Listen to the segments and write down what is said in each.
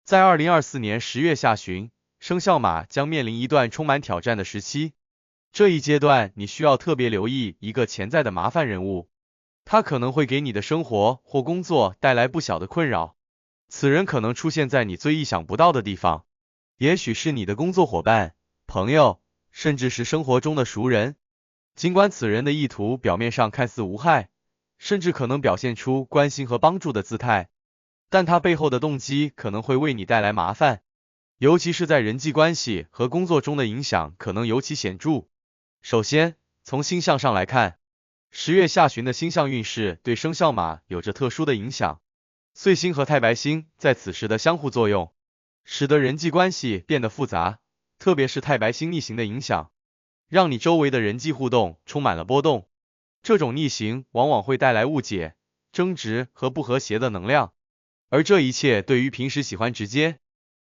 在2024年10月下旬，生肖马将面临一段充满挑战的时期。这一阶段，你需要特别留意一个潜在的麻烦人物，他可能会给你的生活或工作带来不小的困扰。此人可能出现在你最意想不到的地方，也许是你的工作伙伴、朋友，甚至是生活中的熟人。尽管此人的意图表面上看似无害，甚至可能表现出关心和帮助的姿态，但他背后的动机可能会为你带来麻烦，尤其是在人际关系和工作中的影响可能尤其显著。首先，从星象上来看，10月下旬的星象运势对生肖马有着特殊的影响。岁星和太白星在此时的相互作用，使得人际关系变得复杂，特别是太白星逆行的影响，让你周围的人际互动充满了波动。这种逆行往往会带来误解、争执和不和谐的能量，而这一切对于平时喜欢直接、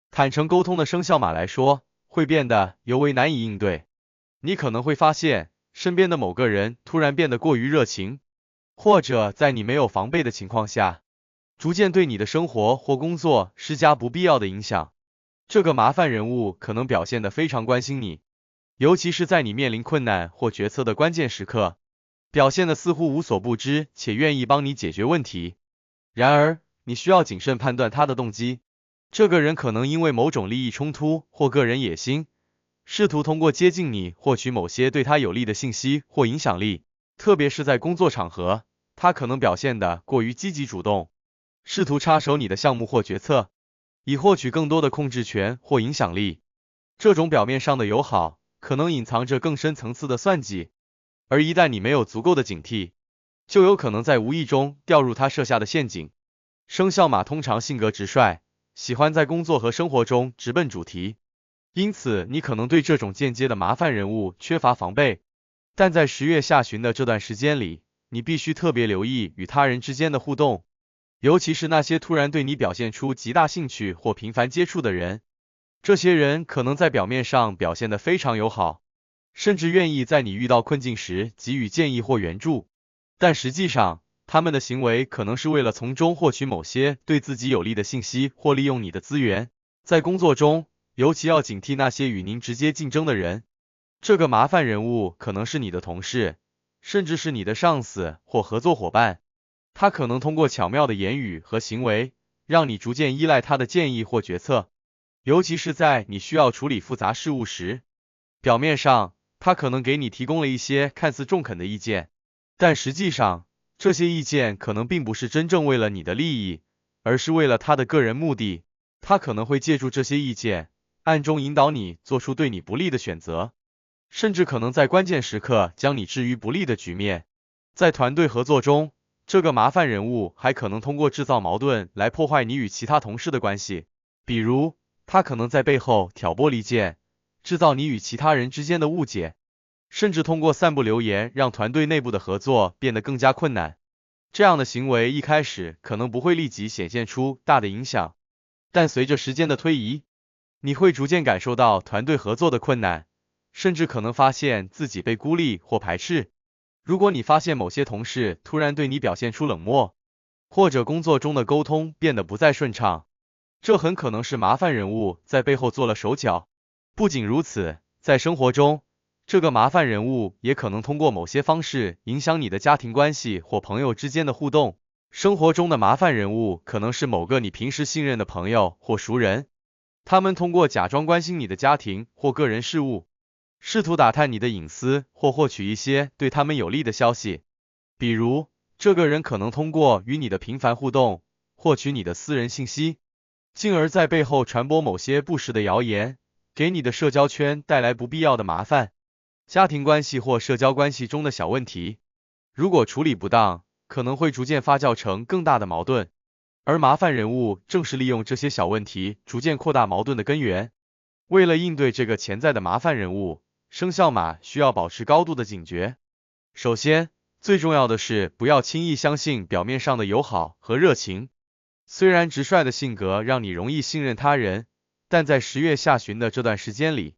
坦诚沟通的生肖马来说，会变得尤为难以应对。你可能会发现，身边的某个人突然变得过于热情，或者在你没有防备的情况下，逐渐对你的生活或工作施加不必要的影响。这个麻烦人物可能表现得非常关心你，尤其是在你面临困难或决策的关键时刻，表现得似乎无所不知且愿意帮你解决问题。然而，你需要谨慎判断他的动机。这个人可能因为某种利益冲突或个人野心，试图通过接近你获取某些对他有利的信息或影响力，特别是在工作场合，他可能表现得过于积极主动，试图插手你的项目或决策，以获取更多的控制权或影响力。这种表面上的友好，可能隐藏着更深层次的算计，而一旦你没有足够的警惕，就有可能在无意中掉入他设下的陷阱。生肖马通常性格直率，喜欢在工作和生活中直奔主题，因此你可能对这种间接的麻烦人物缺乏防备。但在10月下旬的这段时间里，你必须特别留意与他人之间的互动，尤其是那些突然对你表现出极大兴趣或频繁接触的人。这些人可能在表面上表现得非常友好，甚至愿意在你遇到困境时给予建议或援助，但实际上，他们的行为可能是为了从中获取某些对自己有利的信息或利用你的资源。在工作中，尤其要警惕那些与您直接竞争的人。这个麻烦人物可能是你的同事，甚至是你的上司或合作伙伴。他可能通过巧妙的言语和行为，让你逐渐依赖他的建议或决策，尤其是在你需要处理复杂事务时。表面上，他可能给你提供了一些看似中肯的意见，但实际上，这些意见可能并不是真正为了你的利益，而是为了他的个人目的。他可能会借助这些意见，暗中引导你做出对你不利的选择，甚至可能在关键时刻将你置于不利的局面。在团队合作中，这个麻烦人物还可能通过制造矛盾来破坏你与其他同事的关系，比如，他可能在背后挑拨离间，制造你与其他人之间的误解，甚至通过散布流言让团队内部的合作变得更加困难。这样的行为一开始可能不会立即显现出大的影响，但随着时间的推移，你会逐渐感受到团队合作的困难，甚至可能发现自己被孤立或排斥。如果你发现某些同事突然对你表现出冷漠，或者工作中的沟通变得不再顺畅，这很可能是麻烦人物在背后做了手脚。不仅如此，在生活中，这个麻烦人物也可能通过某些方式影响你的家庭关系或朋友之间的互动。生活中的麻烦人物可能是某个你平时信任的朋友或熟人，他们通过假装关心你的家庭或个人事务，试图打探你的隐私或获取一些对他们有利的消息。比如，这个人可能通过与你的频繁互动，获取你的私人信息，进而在背后传播某些不实的谣言，给你的社交圈带来不必要的麻烦。家庭关系或社交关系中的小问题，如果处理不当，可能会逐渐发酵成更大的矛盾，而麻烦人物正是利用这些小问题逐渐扩大矛盾的根源。为了应对这个潜在的麻烦人物，生肖马需要保持高度的警觉。首先，最重要的是不要轻易相信表面上的友好和热情。虽然直率的性格让你容易信任他人，但在10月下旬的这段时间里，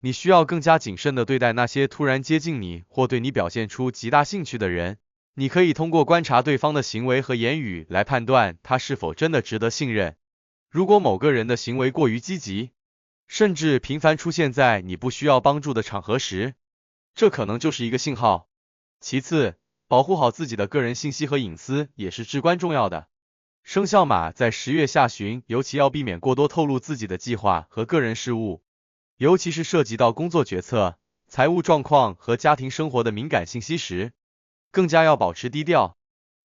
你需要更加谨慎地对待那些突然接近你或对你表现出极大兴趣的人。你可以通过观察对方的行为和言语来判断他是否真的值得信任。如果某个人的行为过于积极，甚至频繁出现在你不需要帮助的场合时，这可能就是一个信号。其次，保护好自己的个人信息和隐私也是至关重要的。生肖马在10月下旬尤其要避免过多透露自己的计划和个人事务，尤其是涉及到工作决策、财务状况和家庭生活的敏感信息时，更加要保持低调。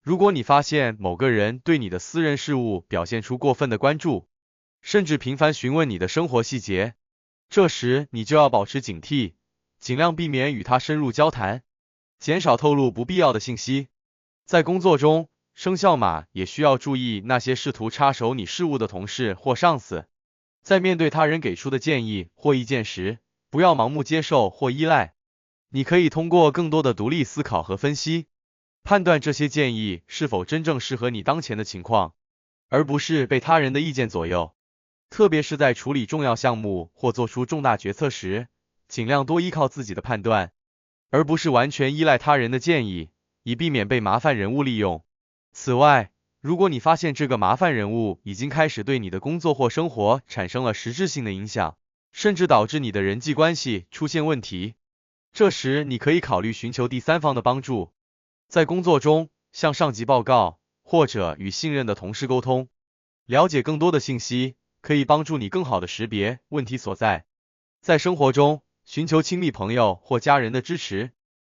如果你发现某个人对你的私人事务表现出过分的关注，甚至频繁询问你的生活细节，这时你就要保持警惕，尽量避免与他深入交谈，减少透露不必要的信息。在工作中，生肖马也需要注意那些试图插手你事务的同事或上司。在面对他人给出的建议或意见时，不要盲目接受或依赖。你可以通过更多的独立思考和分析，判断这些建议是否真正适合你当前的情况，而不是被他人的意见左右。特别是在处理重要项目或做出重大决策时，尽量多依靠自己的判断，而不是完全依赖他人的建议，以避免被麻烦人物利用。此外，如果你发现这个麻烦人物已经开始对你的工作或生活产生了实质性的影响，甚至导致你的人际关系出现问题，这时你可以考虑寻求第三方的帮助。在工作中，向上级报告，或者与信任的同事沟通，了解更多的信息，可以帮助你更好地识别问题所在。在生活中，寻求亲密朋友或家人的支持，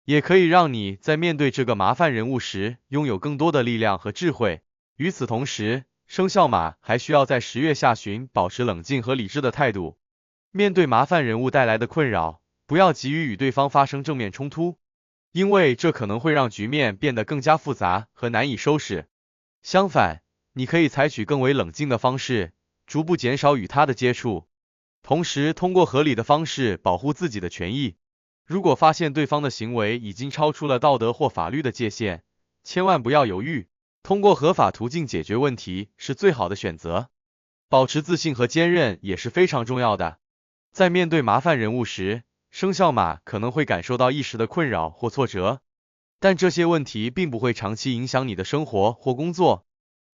也可以让你在面对这个麻烦人物时拥有更多的力量和智慧。与此同时，生肖马还需要在10月下旬保持冷静和理智的态度。面对麻烦人物带来的困扰，不要急于与对方发生正面冲突，因为这可能会让局面变得更加复杂和难以收拾。相反，你可以采取更为冷静的方式，逐步减少与他的接触，同时通过合理的方式保护自己的权益。如果发现对方的行为已经超出了道德或法律的界限，千万不要犹豫，通过合法途径解决问题是最好的选择。保持自信和坚韧也是非常重要的。在面对麻烦人物时，生肖马可能会感受到一时的困扰或挫折，但这些问题并不会长期影响你的生活或工作。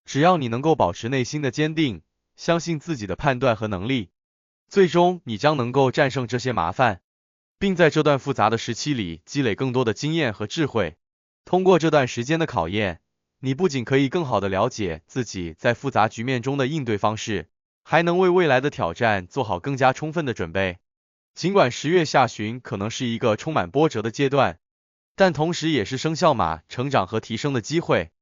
只要你能够保持内心的坚定，相信自己的判断和能力，最终你将能够战胜这些麻烦，并在这段复杂的时期里积累更多的经验和智慧。通过这段时间的考验，你不仅可以更好地了解自己在复杂局面中的应对方式，还能为未来的挑战做好更加充分的准备。尽管10月下旬可能是一个充满波折的阶段，但同时也是生肖马成长和提升的机会。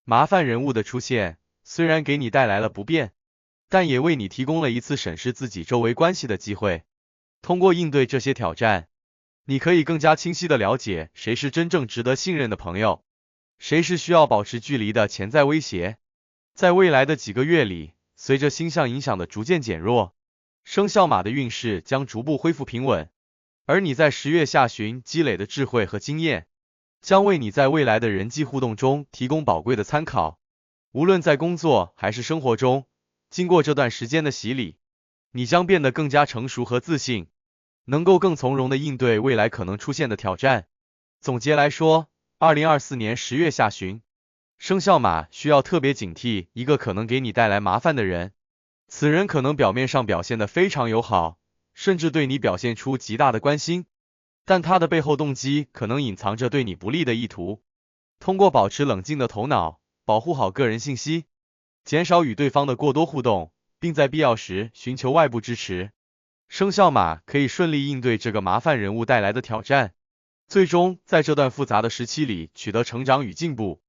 麻烦人物的出现虽然给你带来了不便，但也为你提供了一次审视自己周围关系的机会。通过应对这些挑战，你可以更加清晰地了解谁是真正值得信任的朋友，谁是需要保持距离的潜在威胁。在未来的几个月里，随着星象影响的逐渐减弱，生肖马的运势将逐步恢复平稳，而你在10月下旬积累的智慧和经验，将为你在未来的人际互动中提供宝贵的参考。无论在工作还是生活中，经过这段时间的洗礼，你将变得更加成熟和自信，能够更从容地应对未来可能出现的挑战。总结来说，2024年10月下旬，生肖马需要特别警惕一个可能给你带来麻烦的人。此人可能表面上表现得非常友好，甚至对你表现出极大的关心，但他的背后动机可能隐藏着对你不利的意图。通过保持冷静的头脑，保护好个人信息，减少与对方的过多互动，并在必要时寻求外部支持，生肖马可以顺利应对这个麻烦人物带来的挑战，最终在这段复杂的时期里取得成长与进步。